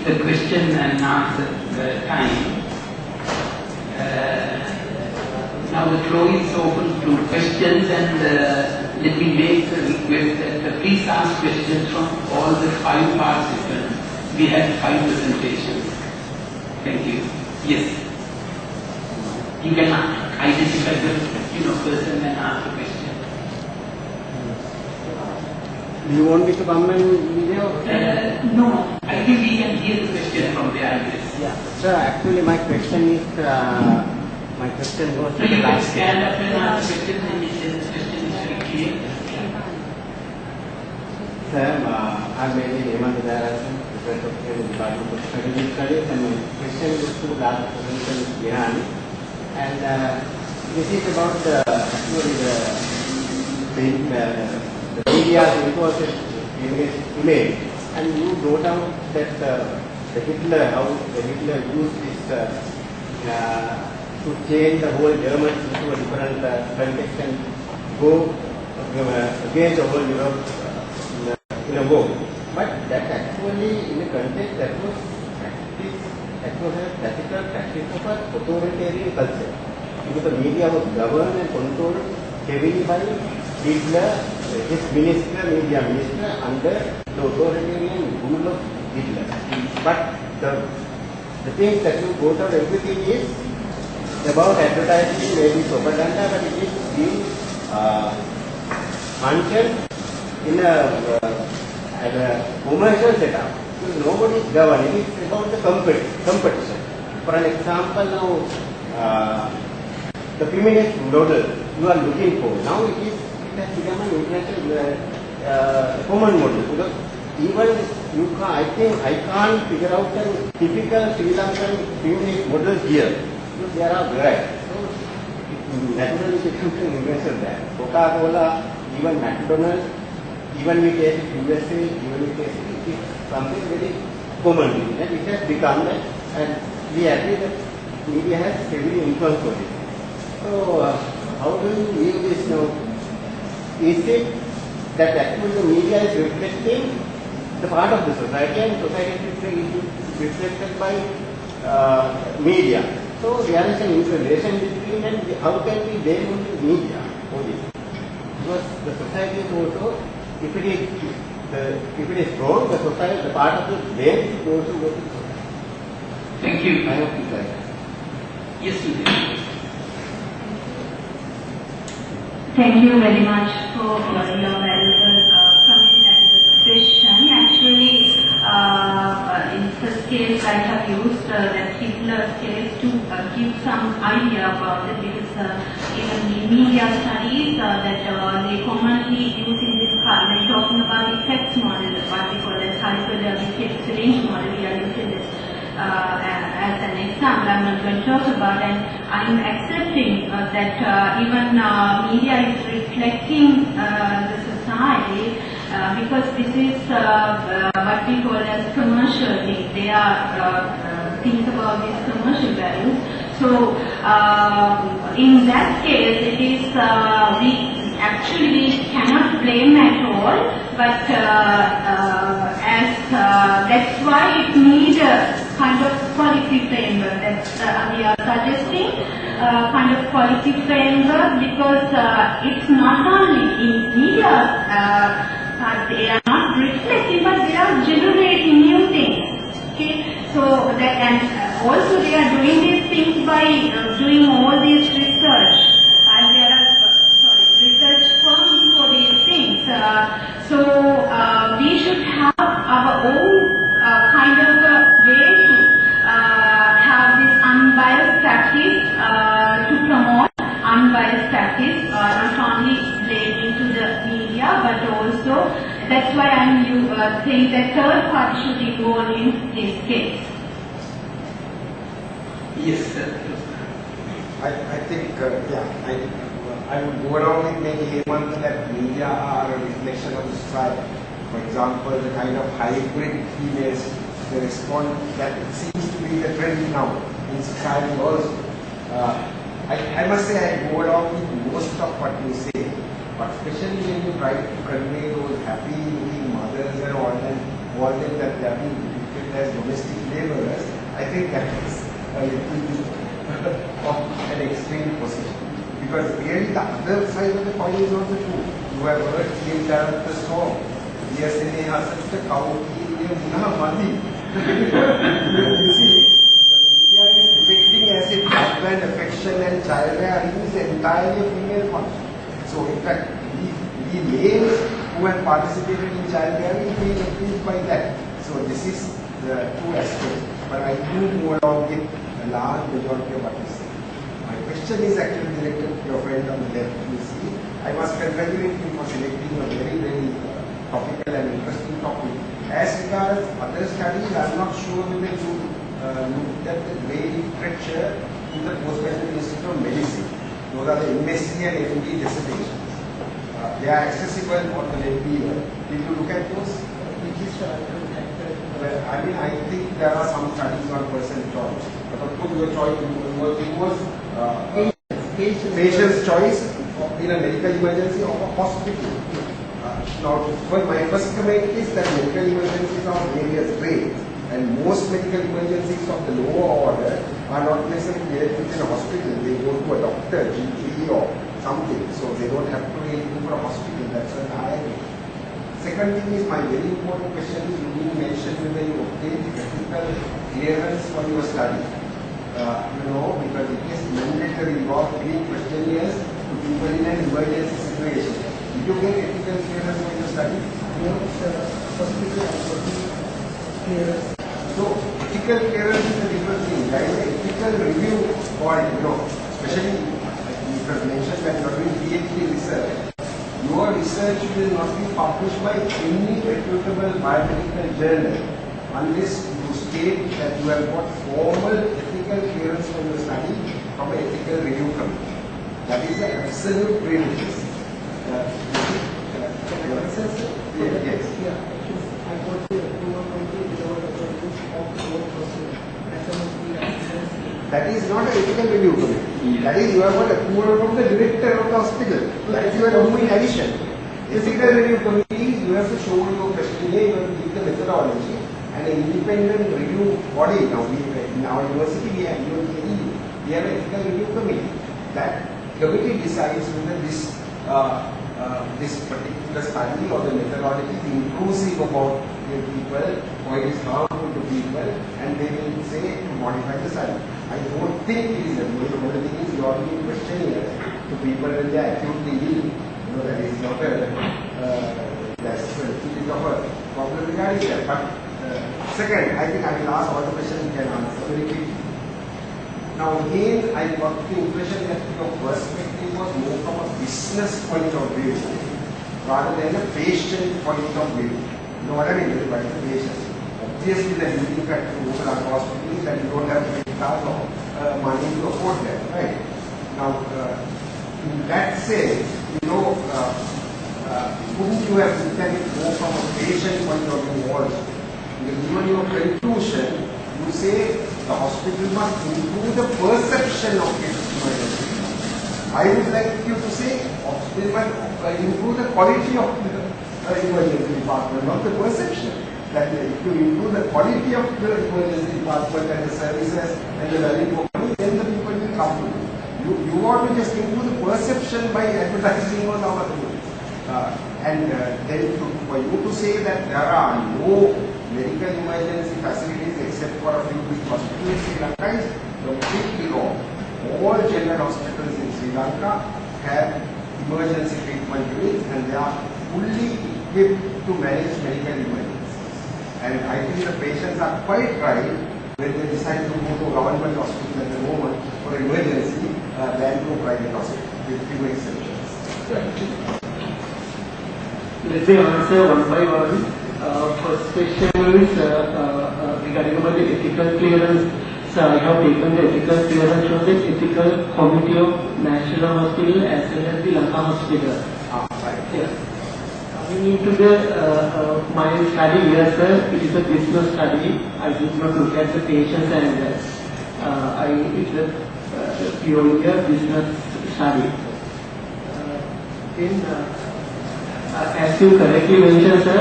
the question and answer time. Now the floor is open to questions, and let me make a request that please ask questions from all the 5 participants. We had 5 presentations. Thank you. Yes. You can identify the person and ask a question. Do you want me to come and video? No. I think we can hear the question from the audience. Yeah. Sir, actually my question is, my question goes So to the you can last stand up and ask questions, and the question is very clear. Sir, I'm mainly Hemant Dayarajan, Professor of the Department of Strategic Studies, and my question goes to the last presentation of Gihan. And this is about actually the media's important image. And you wrote down that the Hitler, how the Hitler used this to change the whole Germany into a different context and go against the whole Europe in a war. But that actually, in a context, that was a classical practice of an authoritarian culture. Because the media was governed and controlled heavily by Hitler, his media minister, under the authoritarian rule of Hitler. But the things that you go through, everything is about advertising, maybe propaganda, but it is being functioned in as a commercial setup. So nobody is governed. It is about the competition. For an example, now the feminist model you are looking for, now it has become an international common model. Because even I can't figure out a typical Sri Lankan feminist model here. Because there are varieties. So naturally it becomes an universal brand. Coca-Cola, even McDonald's, even we take USA, even we take it is something very common, and it has become that, and we agree that media has heavily influence on it. So how do you view this now? Is it that actually the media is reflecting the part of the society, and society is reflected by media? So there is an interrelation between, and how can we blame only media for this? Because the society is also, if it is wrong, the society, the part of the blame should also go to the society. Thank you. I hope you like that. Yes, you did. Thank you very much for your valuable comment and question. Actually, in first case, I have used that Hitler's case to give some idea about it, because even the media studies that they commonly use in this part, when talking about effects model, what we call as hypodermic syringe model, we are using this as an example. I'm not going to talk about, and I'm accepting that even media is reflecting the society, because this is what we call as commercial things. They are think about these commercial values. So in that case, it is we cannot blame at all, but that's why it needs a kind of policy framework. That we are suggesting kind of policy framework, because it's not only in media, they are not reflecting, but they are generating new things. Okay, so that, and also they are doing these things by doing all these research, and there are research firms for these things. So we should have our own kind of a way to have this unbiased practice, to promote unbiased practice, not only relating to the media, but also that's why I'm saying that third party should be involved in this case. Yes, sir. I think, I would go along with maybe Hemant that media are a reflection of the society. For example, the kind of hybrid females, the response that seems to be the trend now in society also. I must say I go along with most of what you say, but especially when you try to convey those happy looking mothers and all them that they are being depicted as domestic laborers, I think that is a little bit of an extreme position. Because really the other side of the coin is also true. You have heard Ian Director's song, yes, in a the cow, money. You see, the media is depicting as if husband, affection and child rearing is entirely a female function. So in fact, the males who have participated in child rearing feel appeased by that. So this is the two aspects. But I do go along with a large majority of what you say. My question is actually directed to your friend on the left. You see, I must congratulate him for selecting a very, very topical and interesting topic. As regards other studies, I am not sure whether you looked at the great literature in the Postgraduate Institute of Medicine. Those are the MSc and MD dissertations. They are accessible on the web. Did you look at those? Well, I mean, I think there are some studies on person's choice. But of course, your choice was patient's choice in a medical emergency or a hospital. Now, my first comment is that medical emergencies are various grades, and most medical emergencies of the lower order are not necessarily dealt with in a hospital. They go to a doctor, GP or something, so they don't have to really go for a hospital. That's what I agree. Second thing is, my very important question is, you didn't mention whether you obtained ethical clearance for your study. Because it is mandatory, you are giving questionnaires to people in an emergency situation. Did you get ethical clearance for your study? No, sir. Hospital clearance. So, ethical clearance is a different thing. There is an ethical review for, especially it was mentioned that you are doing PhD research. Your research will not be published by any reputable biomedical journal unless you state that you have got formal ethical clearance for your study from an ethical review committee. That is an absolute prerequisite. Yes. Yeah, I got the approval from the authorities of the board process. That is not an ethical review committee. That is, you have got approval from the director of the hospital. That is, you are doing addition. Ethical review committee, you have to show your questionnaire, you have to give the methodology, and an independent review body. Now, in our university, we have an ethical review committee. That committee decides whether this particular study or the methodology is inclusive about the people or it is harmful to people, and they will say to modify the study. I don't think it is a good. The only thing is you are giving questionnaires to people when they are acutely ill. That is not a problem regarding that. But second, I think I will ask all the questions you can answer very quickly. Now again, I got the impression that your perspective was more from a business point of view rather than a patient point of view. You know what I mean? By the patient. Obviously, the leading factor in local hospital is that you don't have credit cards or money to afford that, right? Now, in that sense, couldn't you have looked at it more from a patient point of view also? Because even your conclusion, you say the hospital must improve the perception of its emergency. I would like you to say hospital must improve the quality of the emergency department, not the perception. That if you improve the quality of the emergency department and the services and the value for money, then the people will come to you. You want to just improve the perception by advertising on our things. Then for you to say that there are no medical emergency facilities except for a few big hospitals in Sri Lanka is completely wrong. All general hospitals in Sri Lanka have emergency treatment units and they are fully equipped to manage medical emergencies. And I think the patients are quite right when they decide to go to government hospital at the moment for emergency than to private hospital, with few exceptions. Let me answer one by one. First question is regarding about the ethical clearance. So I have taken the ethical clearance from the ethical committee of National Hospital as well as the Lanka Hospital. Yes. Coming into the my study here, sir, it is a business study. I did not look at the patients and it is a purely a business study. As you correctly mentioned, sir,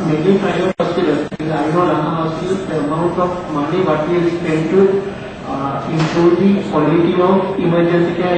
many private hospitals, as I know Rana Hospital, the amount of money what we have spent to improve the quality of emergency care